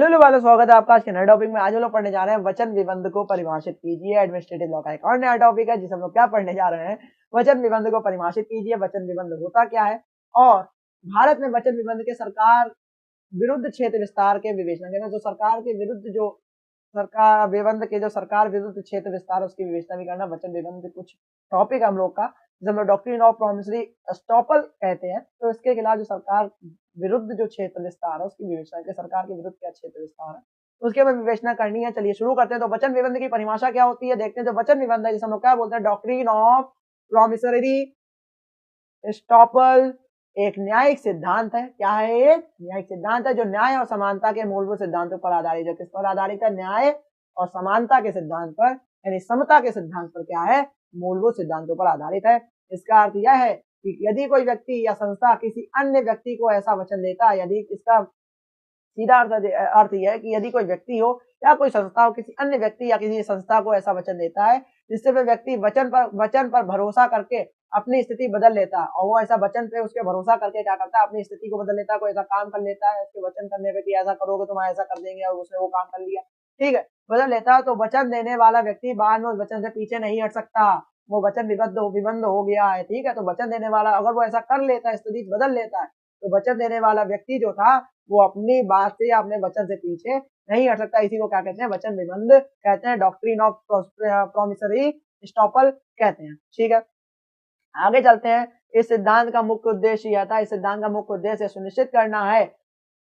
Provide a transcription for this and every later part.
Hello वालों, स्वागत है आपका आज के नए टॉपिक में। आज हम लोग पढ़ने जा रहे हैं वचन विबंध को परिभाषित कीजिए। एडमिनिस्ट्रेटिव लॉ का एक और नया टॉपिक है जिसे हम लोग क्या पढ़ने जा रहे हैं, वचन विबंध को परिभाषित कीजिए। वचन विबंध होता क्या है और भारत में वचन विबंध के सरकार विरुद्ध क्षेत्र विस्तार के विवेचना के जो सरकार के विरुद्ध जो सरकार विबंध के जो सरकार विरुद्ध क्षेत्र विस्तार उसकी विवेचना भी करना। वचन विबंध कुछ टॉपिक हम लोग का जिसे हम लोग डॉक्ट्रिन ऑफ प्रॉमिसरी एस्टॉपल कहते हैं। तो इसके खिलाफ जो सरकार विरुद्ध जो क्षेत्र विस्तार है उसकी विवेचना के सरकार के विरुद्ध क्या क्षेत्र विस्तार है उसके हमें विवेचना करनी है। चलिए शुरू करते हैं। तो वचन विबंध की परिभाषा क्या होती है देखते हैं। जो वचन विबंध है जिसे हम लोग क्या बोलते हैं, डॉक्ट्रिन ऑफ प्रॉमिसरी एस्टॉपल एक न्यायिक सिद्धांत है। क्या है? एक न्यायिक सिद्धांत है जो न्याय और समानता के मूलभूत सिद्धांतों पर आधारित है। किस पर आधारित है? न्याय और समानता के सिद्धांत पर, यानी समता के सिद्धांत पर क्या है? मूलभूत सिद्धांतों पर आधारित है। इसका अर्थ यह है कि यदि कोई व्यक्ति या संस्था किसी अन्य व्यक्ति को ऐसा वचन देता है, यदि इसका सीधा अर्थ यह है कि यदि कोई व्यक्ति हो या कोई संस्था हो किसी अन्य व्यक्ति या किसी संस्था को ऐसा वचन देता है जिससे वह व्यक्ति वचन पर भरोसा करके अपनी स्थिति बदल लेता है, और वो ऐसा वचन पे उसके भरोसा करके क्या करता है, अपनी स्थिति को बदल लेता है। कोई ऐसा काम कर लेता है उसके वचन करने पे कि ऐसा करोगे तुम ऐसा कर देंगे, और उसने वो काम कर लिया, ठीक है, बदल लेता है। तो वचन देने वाला व्यक्ति बाद में उस वचन से पीछे नहीं हट सकता, वो वचन विबंध हो गया है, ठीक है। तो वचन देने वाला अगर वो ऐसा कर लेता है, स्थिति बदल लेता है, तो वचन देने वाला व्यक्ति जो था वो अपनी बात से या अपने वचन से पीछे नहीं हट सकता। इसी को क्या कहते हैं? वचन विबंध कहते हैं। डॉक्ट्रिन ऑफ प्रॉमिसरी एस्टॉपल कहते हैं, ठीक है। आगे चलते हैं। इस सिद्धांत का मुख्य उद्देश्य यह था, इस सिद्धांत का मुख्य उद्देश्य सुनिश्चित करना है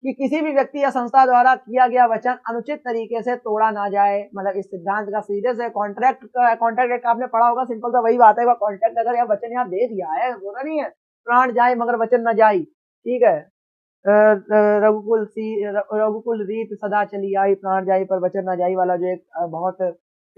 कि किसी भी व्यक्ति या संस्था द्वारा किया गया वचन अनुचित तरीके से तोड़ा ना जाए। मतलब इस सिद्धांत का सीधे से कॉन्ट्रैक्ट एक्ट आपने पढ़ा होगा, सिंपल सा वही बात है। कॉन्ट्रैक्ट अगर यह वचन यहाँ दे दिया है, बोला नहीं है प्राण जाए मगर वचन न जाए, ठीक है। रघुकुल रीत सदा चली आई, प्राण जाई पर वचन न जाई वाला जो एक बहुत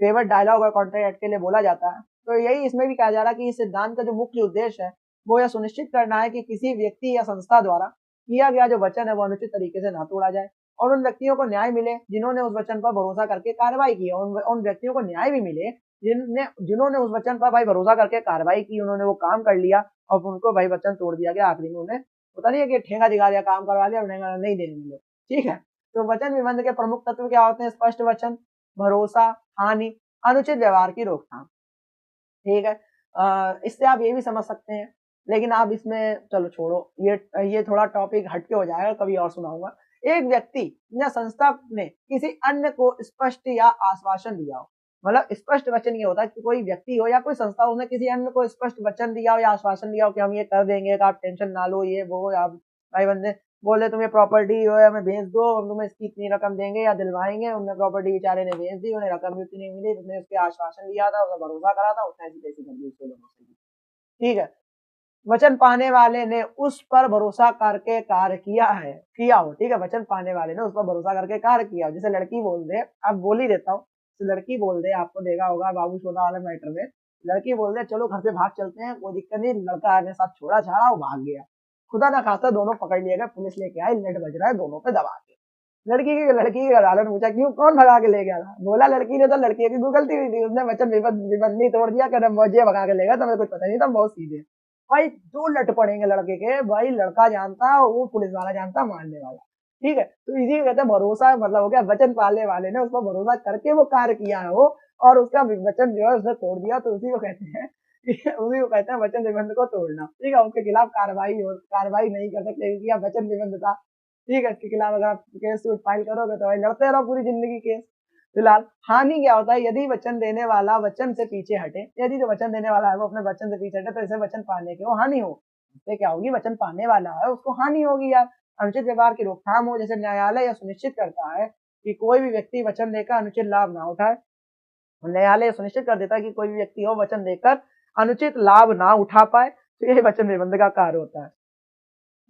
फेवरेट डायलॉग है कॉन्ट्रैक्ट एक्ट के लिए बोला जाता है। तो यही इसमें भी कहा जा रहा है कि इस सिद्धांत का जो मुख्य उद्देश्य है वो यह सुनिश्चित करना है कि किसी व्यक्ति या संस्था द्वारा किया गया जो वचन है वो अनुचित तरीके से ना तोड़ा जाए, और उन व्यक्तियों को न्याय मिले जिन्होंने उस वचन पर भरोसा करके कार्रवाई की। उन व्यक्तियों को न्याय भी मिले जिन्होंने उस वचन पर भाई भरोसा करके कार्रवाई की, उन्होंने वो काम कर लिया और उनको भाई वचन तोड़ दिया गया। आखिरी में उन्हें पता नहीं है कि ठेंगा दिखा दिया, काम करवा लिया, ठेंगा नहीं देंगे लोग, ठीक है। तो वचन विबंध के प्रमुख तत्व क्या होते हैं? स्पष्ट वचन, भरोसा, हानि, अनुचित व्यवहार की रोकथाम, ठीक है। इससे आप ये भी समझ सकते हैं, लेकिन आप इसमें चलो छोड़ो, ये थोड़ा टॉपिक हटके हो जाएगा, कभी और सुनाऊंगा। एक व्यक्ति या संस्था ने किसी अन्य को स्पष्ट या आश्वासन दिया हो, मतलब स्पष्ट वचन ये होता है कि कोई व्यक्ति हो या कोई संस्था उसने किसी अन्य को स्पष्ट वचन दिया हो या आश्वासन दिया हो कि हम ये कर देंगे, आप टेंशन ना लो, ये वो, आप भाई बंदे बोले तुम्हें प्रॉपर्टी हो या हमें भेज दो, हम तुम्हें इसकी इतनी रकम देंगे या दिलवाएंगे, उन्हें प्रॉपर्टी बेचारे ने भेज दी, उन्हें रकम भी उतनी नहीं मिली, उसने उसके आश्वासन दिया था, उसने भरोसा करा था, उसने ऐसी तैसी कर दी उसके भरोसे की, ठीक है। वचन पाने वाले ने उस पर भरोसा करके कार्य किया हो, ठीक है। वचन पाने वाले ने उस पर भरोसा करके कार्य किया हो। जैसे लड़की बोल दे, अब बोल ही देता हूँ, तो लड़की बोल दे, आपको देखा होगा बाबू सोना वाले मैटर में, लड़की बोल दे चलो घर से भाग चलते हैं, कोई दिक्कत नहीं, लड़का अपने साथ छोड़ा छाड़ा वो भाग गया, खुदा ना खास्ता दोनों पकड़ लिए गए, पुलिस लेके आई, नेट बज रहा है, दोनों पे दबा के लड़की की अदालत ने पूछा क्यों, कौन भगा के ले गया था? बोला लड़की ने, तो लड़की की गलती हुई थी, उसने वचन विबंध नहीं तोड़ दिया, कह मुझे भगा के ले गया, तुम्हें कुछ पता नहीं था, बहुत सीधे। भाई दो लट पड़ेंगे लड़के के, भाई लड़का जानता वो पुलिस वाला जानता मारने वाला, ठीक है। तो इसी को कहते हैं भरोसा, मतलब हो गया वचन पालने वाले ने उस पर भरोसा करके वो कार्य किया है वो, और उसका वचन जो है उसने तोड़ दिया, तो उसी को कहते हैं उसी को कहते हैं वचन विबंध को तोड़ना, ठीक है। उसके खिलाफ कार्रवाई नहीं कर सकते क्योंकि यह वचन विबंध था, ठीक है। इसके खिलाफ अगर आप केस फाइल करोगे तो भाई लड़ते रहो पूरी जिंदगी केस। फिलहाल हानि क्या होता है? यदि वचन देने वाला वचन से पीछे हटे, यदि जो वचन देने वाला है वो अपने वचन से पीछे हटे तो इसे वचन पाने की वो हानि हो, इससे क्या होगी? वचन पाने वाला है उसको हानि होगी यार। अनुचित व्यवहार की रोकथाम हो, जैसे न्यायालय यह सुनिश्चित करता है कि कोई भी व्यक्ति वचन देकर अनुचित लाभ ना उठाए। न्यायालय सुनिश्चित कर देता है कि कोई भी व्यक्ति हो वचन देकर अनुचित लाभ ना उठा पाए, तो यही वचन विबंध का कार्य होता है।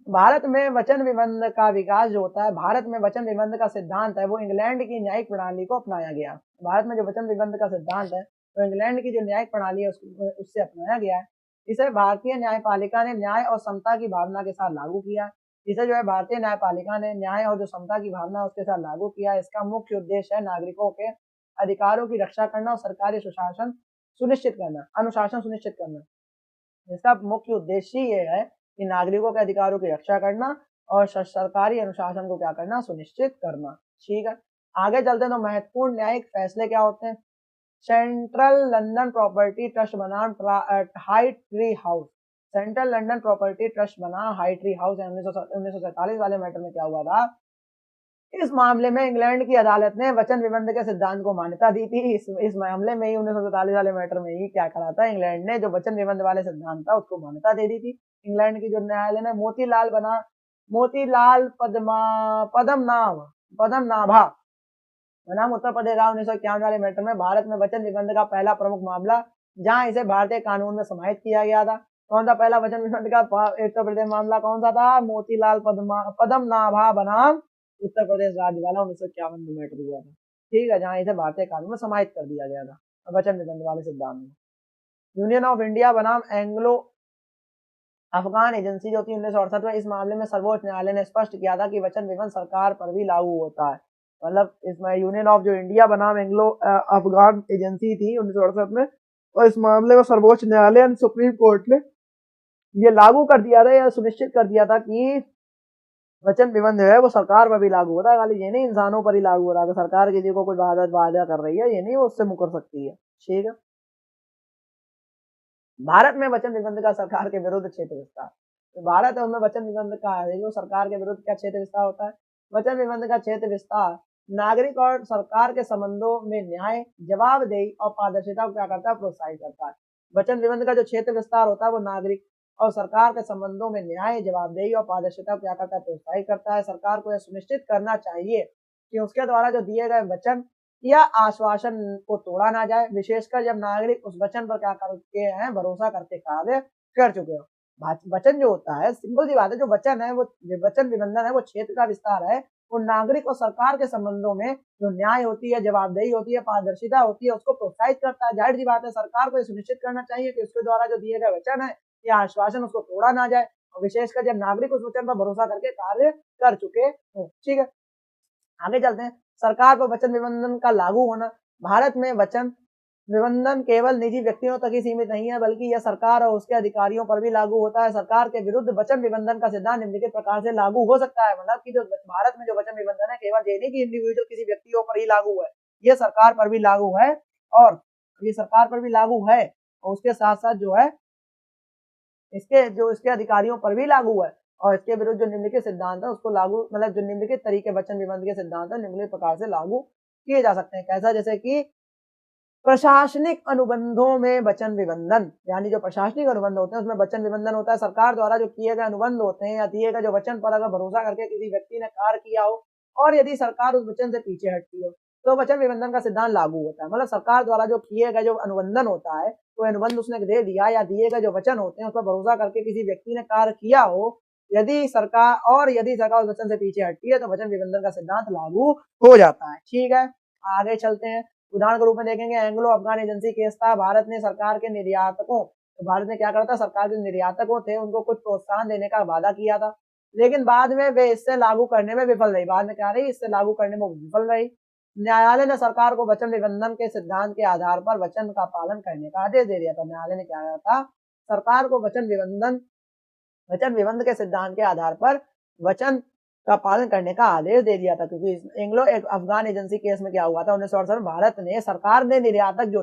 भारत में वचन विबंध का विकास जो होता है, भारत में वचन विबंध का सिद्धांत है वो इंग्लैंड की न्यायिक प्रणाली को अपनाया गया। भारत में जो वचन विबंध का सिद्धांत है तो इंग्लैंड की जो न्यायिक प्रणाली है उससे अपनाया गया है। इसे भारतीय न्यायपालिका ने न्याय और समता की भावना के साथ लागू किया। इसे जो है भारतीय न्यायपालिका ने न्याय और जो समता की भावना उसके साथ लागू किया। इसका मुख्य उद्देश्य है नागरिकों के अधिकारों की रक्षा करना और सरकारी अनुशासन सुनिश्चित करना। इसका मुख्य उद्देश्य ये है कि नागरिकों के अधिकारों की रक्षा करना और सरकारी अनुशासन को क्या करना? सुनिश्चित करना। ठीक है, आगे चलते हैं तो महत्वपूर्ण न्यायिक फैसले क्या होते हैं। सेंट्रल लंदन प्रॉपर्टी ट्रस्ट बनाम high tree house. Central London property trust बना हाई ट्री हाउस 1947 वाले मैटर में क्या हुआ था। इस मामले में इंग्लैंड की अदालत ने वचन विबंध के सिद्धांत को मान्यता दी थी। इस मामले में ही 1947 वाले मैटर में ही क्या करा था, इंग्लैंड ने जो वचन विबंध वाले सिद्धांत था उसको मान्यता दे दी थी। इंग्लैंड की जो न्यायालय ने मोतीलाल पद्मनाभा बनाम उत्तर प्रदेश 1951 वाले मैटर में भारत में वचन विबंध का पहला प्रमुख मामला, जहां इसे भारतीय कानून में समाहित किया गया था। कौन सा पहला वचन विबंध का उत्तर प्रदेश मामला कौन सा था, मोतीलाल पद्मनाभा बनाम उत्तर प्रदेश राज्य वाला 1951 में मैटर हुआ था। ठीक है, जहां इसे भारतीय कानून में समाहित कर दिया गया था वचन विबंध वाले सिद्धांत में। यूनियन ऑफ इंडिया बनाम एंग्लो अफगान एजेंसी जो थी 1968 में, इस मामले में सर्वोच्च न्यायालय ने स्पष्ट किया था कि वचन विबंध सरकार पर भी लागू होता है। मतलब इसमें यूनियन ऑफ जो इंडिया बनाम एंग्लो अफगान एजेंसी थी 1968 में, और इस मामले में सर्वोच्च न्यायालय सुप्रीम कोर्ट ने ये लागू कर दिया था या सुनिश्चित कर दिया था कि वचन विबंध है वो सरकार पर भी लागू होता है। खाली ये नहीं इंसानों पर ही लागू हो रहा है, सरकार किसी को कोई वादा कर रही है ये नहीं वो उससे मुकर सकती है। ठीक है, भारत में वचन विबंध का सरकार के विरुद्ध क्षेत्र विस्तार। तो भारत है उनमें वचन विबंध का है जो सरकार के विरुद्ध क्या क्षेत्र विस्तार होता है। वचन विबंध का क्षेत्र विस्तार नागरिक और सरकार के संबंधों में न्याय, जवाबदेही और पारदर्शिता को क्या करता है, प्रोत्साहित करता है। वचन विबंध का जो क्षेत्र विस्तार होता है वो नागरिक और सरकार के संबंधों में न्याय, जवाबदेही और पारदर्शिता को क्या करता है, प्रोत्साहित करता है। सरकार को यह सुनिश्चित करना चाहिए कि उसके द्वारा जो दिए गए वचन या आश्वासन को तोड़ा ना जाए, विशेषकर जब नागरिक उस वचन पर क्या करते हैं, भरोसा करते कार्य कर चुके हो। वचन जो होता है, सिंपल सी बात है, जो वचन है वो वचन निबंधन है वो क्षेत्र का विस्तार है। वो नागरिक और सरकार के संबंधों में जो न्याय होती है, जवाबदेही होती है, पारदर्शिता होती है, उसको प्रोत्साहित करता है। जाहिर सी बात है, सरकार को यह सुनिश्चित करना चाहिए कि उसके द्वारा जो दिए गए वचन है या आश्वासन उसको तोड़ा ना जाए, और विशेषकर जब नागरिक उस वचन पर भरोसा करके कार्य कर चुके हो। ठीक है, आगे चलते हैं। सरकार पर वचन निबंधन का लागू होना। भारत में वचन निबंधन केवल निजी व्यक्तियों तक ही सीमित नहीं है, बल्कि यह सरकार और उसके अधिकारियों पर भी लागू होता है। सरकार के विरुद्ध वचन निबंधन का सिद्धांत निम्नलिखित प्रकार से लागू हो सकता है। मतलब कि जो भारत में जो वचन निबंधन है केवल ये नहीं कि इंडिविजुअल किसी व्यक्तियों पर ही लागू है, ये सरकार पर भी लागू है, और ये सरकार पर भी लागू है, और उसके साथ साथ जो है इसके अधिकारियों पर भी लागू है। और इसके विरुद्ध जो निम्नलिखित सिद्धांत है उसको लागू, मतलब जो निम्नलिखित तरीके वचन निबंध के सिद्धांत है निम्नलिखित प्रकार से लागू किए जा सकते हैं। कैसा, जैसे कि प्रशासनिक अनुबंधों में वचन विबंधन, यानी जो प्रशासनिक अनुबंध होते हैं उसमें वचन विबंधन होता है। सरकार द्वारा जो किए गए अनुबंध होते हैं या दिए गए जो वचन पर अगर भरोसा करके किसी व्यक्ति ने कार्य किया हो और यदि सरकार उस वचन से पीछे हटती हो तो वचन विबंधन का सिद्धांत लागू होता है। मतलब सरकार द्वारा जो किए गए जो अनुबंधन होता है, तो अनुबंध उसने दे दिया या दिए गए जो वचन होते हैं उस पर भरोसा करके किसी व्यक्ति ने कार्य किया हो, यदि सरकार उस वचन से पीछे हटती है तो वचन विबंधन का सिद्धांत लागू हो जाता है। ठीक है, आगे चलते हैं। उदाहरण के रूप में देखेंगे, एंग्लो अफगान एजेंसी केस था। भारत ने सरकार के निर्यातकों, तो भारत ने क्या करा था, सरकार के निर्यातकों थे उनको कुछ प्रोत्साहन देने का वादा किया था, लेकिन बाद में वे इससे लागू करने में विफल रही। बाद में क्या रही, इससे लागू करने में विफल रही। न्यायालय ने सरकार को वचन निबंधन के सिद्धांत के आधार पर वचन का पालन करने का आदेश दे दिया था। न्यायालय ने क्या कहा था, सरकार को वचन विबंध के सिद्धांत के आधार पर वचन का पालन करने का आदेश दे दिया था। क्योंकि एंग्लो अफगान एजेंसी केस में क्या हुआ था, 1968 में भारत ने, सरकार ने निर्यातक जो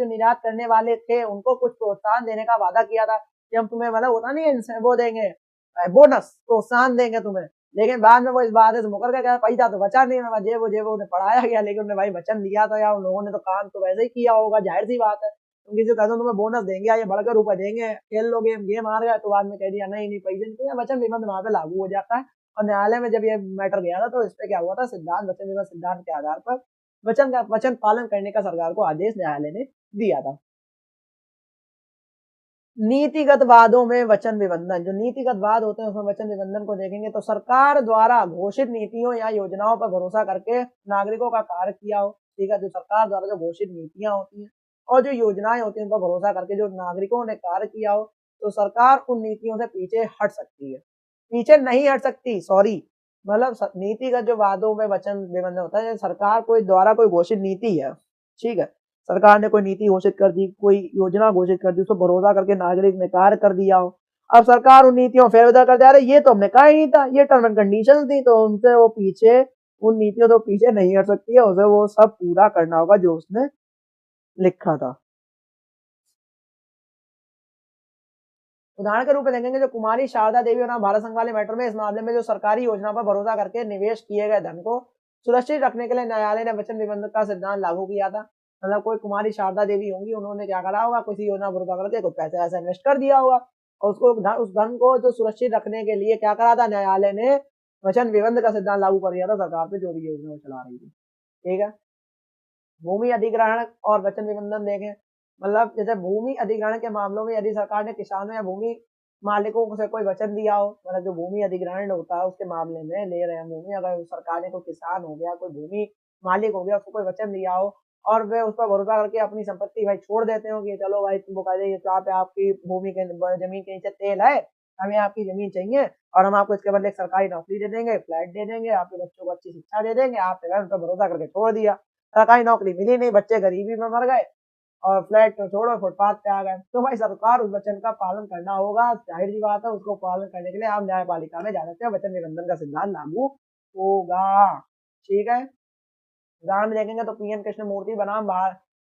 निर्यात करने वाले थे उनको कुछ प्रोत्साहन देने का वादा किया था कि हम तुम्हें, मतलब होता नहीं है, वो देंगे बोनस, प्रोत्साहन देंगे तुम्हें, लेकिन बाद में वो इस बात से मुकर गया, पैसा तो बचा नहीं, उन्हें पढ़ाया गया, लेकिन उन्हें भाई वचन दिया था या उन लोगों ने तो काम तो वैसे ही किया होगा, जाहिर सी बात है। तुम किसी को कहते हो तुम्हें बोनस देंगे या ये बढ़कर रुपए देंगे, खेल लो गेम हार गए, तो बाद में कह दिया नहीं पैसे नहीं, तो वचन विबंध वहां पे लागू हो जाता है। और न्यायालय में जब ये मैटर गया था तो इस पे क्या हुआ था, वचन विबंध सिद्धांत के आधार पर वचन पालन करने का सरकार को आदेश न्यायालय ने दिया था। नीतिगत वादों में वचन विबंधन, जो नीतिगत वाद होते हैं उसमें वचन विबंधन को देखेंगे तो सरकार द्वारा घोषित नीतियों या योजनाओं पर भरोसा करके नागरिकों का कार्य किया हो। ठीक है, जो सरकार द्वारा जो घोषित नीतियां होती हैं और जो योजनाएं होती हैं उन पर भरोसा करके जो नागरिकों ने कार्य किया हो, तो सरकार उन नीतियों से पीछे हट सकती है, पीछे नहीं हट सकती, सॉरी, मतलब नीतिगत जो वादों में वचन विबंधन होता है, सरकार कोई द्वारा कोई घोषित नीति है, ठीक है, सरकार ने कोई नीति घोषित कर दी, कोई योजना घोषित कर दी, उसको भरोसा करके नागरिक ने कार्य कर दिया हो, अब सरकार उन नीतियों फेरबदल कर दे रही, ये तो हमने कहा ही नहीं था, ये टर्म एंड कंडीशंस थी, तो उनसे वो पीछे उन नीतियों तो पीछे नहीं हट सकती है, उसे वो सब पूरा करना होगा जो उसने लिखा था। उदाहरण के रूप में देखेंगे जो कुमारी शारदा देवी और भारत संघ वाले मैटर में इस मामले में जो सरकारी योजना पर भरोसा करके निवेश किए गए धन को सुरक्षित रखने के लिए न्यायालय ने वचन निबंधन का सिद्धांत लागू किया था। मतलब कोई कुमारी शारदा देवी होंगी, उन्होंने क्या करा होगा, किसी योजना भरोसा करके कुछ पैसे ऐसा इन्वेस्ट कर दिया होगा और उसको उस धन को जो सुरक्षित रखने के लिए क्या करा था, न्यायालय ने वचन निबंध का सिद्धांत लागू कर दिया था सरकार पे जो भी योजना चला रही थी। ठीक है। भूमि अधिग्रहण और वचन निबंधन देखें, मतलब जैसे भूमि अधिग्रहण के मामलों में यदि सरकार ने किसानों या भूमि मालिकों से कोई वचन दिया हो, मतलब जो भूमि अधिग्रहण होता है उसके मामले में ले रहे हैं भूमि, अगर सरकार ने कोई किसान हो गया, कोई भूमि मालिक हो गया, उसको कोई वचन दिया हो और वे उस पर भरोसा करके अपनी संपत्ति भाई छोड़ देते हो कि चलो भाई तुमको कह दे यहाँ पे आपकी भूमि के जमीन के नीचे तेल है, हमें आपकी जमीन चाहिए और हम आपको इसके बदले एक सरकारी नौकरी दे देंगे, फ्लैट दे देंगे, आपके बच्चों को अच्छी शिक्षा दे देंगे, आपने उन पर भरोसा करके छोड़ दिया, सरकारी नौकरी मिली नहीं, बच्चे गरीबी में मर गए और फ्लैट तो छोड़ो फुटपाथ पे आ गए। तो भाई सरकार उस वचन का पालन करना होगा, जाहिर सी बात है, उसको पालन करने के लिए आप न्यायपालिका में जा सकते हैं, वचन निबंधन का सिद्धांत लागू होगा। ठीक है। उदाहरण में देखेंगे तो पीएन कृष्ण मूर्ति बनाम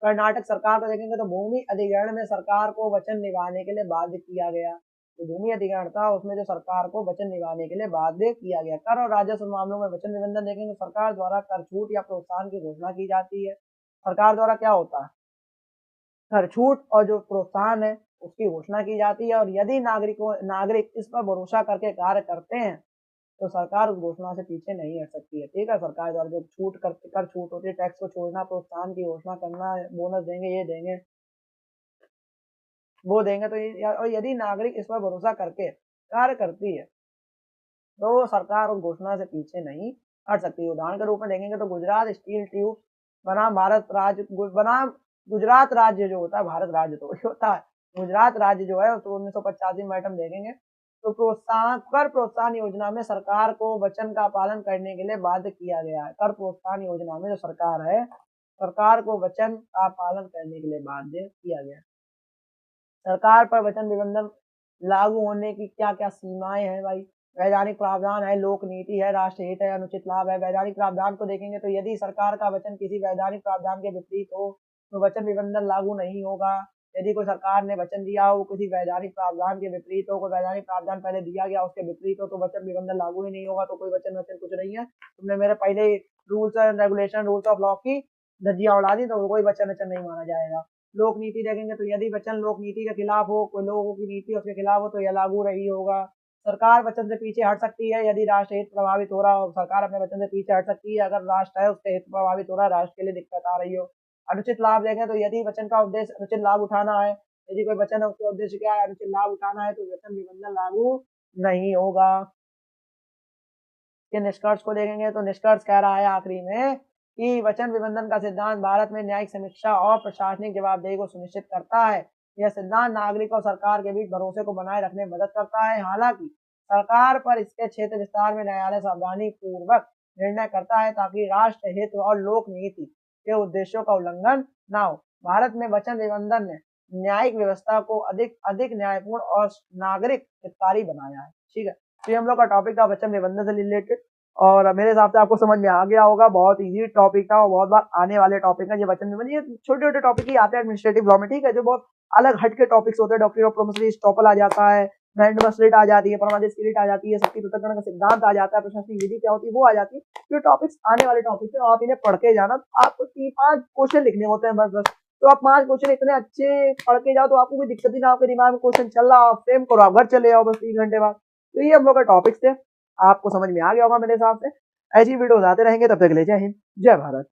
कर्नाटक सरकार को देखेंगे तो भूमि अधिग्रहण में सरकार को वचन निभाने के लिए बाध्य किया गया। तो भूमि अधिग्रहण था उसमें जो सरकार को वचन निभाने के लिए बाध्य किया गया। कर और राजस्व मामलों में वचन निबंधन देखेंगे, सरकार द्वारा कर छूट या प्रोत्साहन की घोषणा की जाती है। सरकार द्वारा क्या होता है, कर छूट और जो प्रोत्साहन है उसकी घोषणा की जाती है और यदि नागरिक इस पर भरोसा करके कार्य करते हैं तो सरकार उस घोषणा से पीछे नहीं हट सकती है। ठीक है। सरकार द्वारा जो कर छूट होती है, टैक्स को छोड़ना, प्रोत्साहन की घोषणा करना, बोनस देंगे, ये देंगे, वो देंगे, तो और यदि नागरिक इस पर भरोसा करके कार्य करती है तो सरकार उस घोषणा से पीछे नहीं हट सकती। उदाहरण के रूप में देखेंगे तो गुजरात स्टील ट्यूब बनाम भारत राज्य बनाम गुजरात राज्य जो होता है, भारत राज्य तो होता है, गुजरात राज्य जो है तो 1985 में आइटम देखेंगे तो प्रोत्साहन योजना में सरकार को वचन का पालन करने के लिए बाध्य किया गया है। कर प्रोत्साहन योजना में जो सरकार है, सरकार को वचन का पालन करने के लिए बाध्य किया गया। सरकार पर वचन निबंधन लागू होने की क्या क्या सीमाएं हैं भाई। वैधानिक प्रावधान है, लोक नीति है, राष्ट्रहित है, अनुचित लाभ है। वैधानिक प्रावधान को देखेंगे तो यदि सरकार का वचन किसी वैधानिक प्रावधान के विपरीत हो तो वचन निबंधन लागू नहीं होगा। यदि कोई सरकार ने वचन दिया हो किसी वैधानिक प्रावधान के विपरीत हो, कोई वैधानिक प्रावधान पहले दिया गया उसके विपरीत हो तो वचन निबंधन लागू ही नहीं होगा। तो कोई वचन कुछ नहीं है, तुमने मेरे पहले rules and regulation, rules of law की धज्जियां उड़ा दी तो कोई वचन नहीं माना जाएगा। लोक नीति देखेंगे तो यदि वचन लोक नीति के खिलाफ हो, कोई लोगों की नीति उसके खिलाफ हो तो यह लागू नहीं होगा। सरकार वचन से पीछे हट सकती है यदि राष्ट्र हित प्रभावित हो रहा हो, सरकार अपने वचन से पीछे हट सकती है अगर राष्ट्र है उसके हित प्रभावित हो रहा है, राष्ट्र के लिए दिक्कत आ रही हो। अनुचित लाभ देखें तो यदि वचन का उद्देश्य अनुचित लाभ उठाना है, यदि कोई वचन है उसका उद्देश्य क्या है, अनुचित लाभ उठाना है, तो वचन निबंधन लागू नहीं होगा। के निष्कर्ष को देखेंगे तो निष्कर्ष कह रहा है आखिरी में कि वचन निबंधन का सिद्धांत भारत में न्यायिक समीक्षा और प्रशासनिक जवाबदेही को सुनिश्चित करता है। यह सिद्धांत नागरिक और सरकार के बीच भरोसे को बनाए रखने में मदद करता है। हालांकि सरकार पर इसके क्षेत्र विस्तार में न्यायालय सावधानी पूर्वक निर्णय करता है ताकि राष्ट्र हित और लोक नीति के उद्देश्यों का उल्लंघन न हो। भारत में वचन निबंधन ने न्यायिक व्यवस्था को अधिक न्यायपूर्ण और नागरिक हितकारी बनाया है। ठीक है। तो ये हम लोग का टॉपिक था वचन निबंधन से रिलेटेड और मेरे हिसाब से आपको समझ में आ गया होगा। बहुत इजी टॉपिक था और बहुत बार आने वाले टॉपिक है ये वचन निबंधन। ये छोटे छोटे टॉपिक ही आते हैं एडमिनिस्ट्रेटिव लॉ में, ठीक है, जो बहुत अलग हट के टॉपिक्स होते हैं। डॉक्ट्रिन ऑफ प्रोमिसरी एस्टॉपल आ जाता है, मैंडेमस रिट आ जाती है, परमादेश की रिट आ जाती है, शक्ति पृथक्करण का सिद्धांत आ जाता है, प्रशासनिक विधि क्या होती है वो आ जाती है। जो टॉपिक्स आने वाले टॉपिक्स है आप इन्हें पढ़ के जाना, आपको 3-5 क्वेश्चन लिखने होते हैं बस। तो आप 5 क्वेश्चन इतने अच्छे पढ़ के जाओ तो आपको कोई दिक्कत ही ना, आपके दिमाग में क्वेश्चन चल रहा, आप फ्रेम करो, आप घर चले जाओ बस 3 घंटे बाद। तो ये हम लोग का टॉपिक्स थे, आपको समझ में आ गया होगा मेरे हिसाब से। ऐसी वीडियोस आते रहेंगे, तब तक के लिए जय हिंद, जय भारत।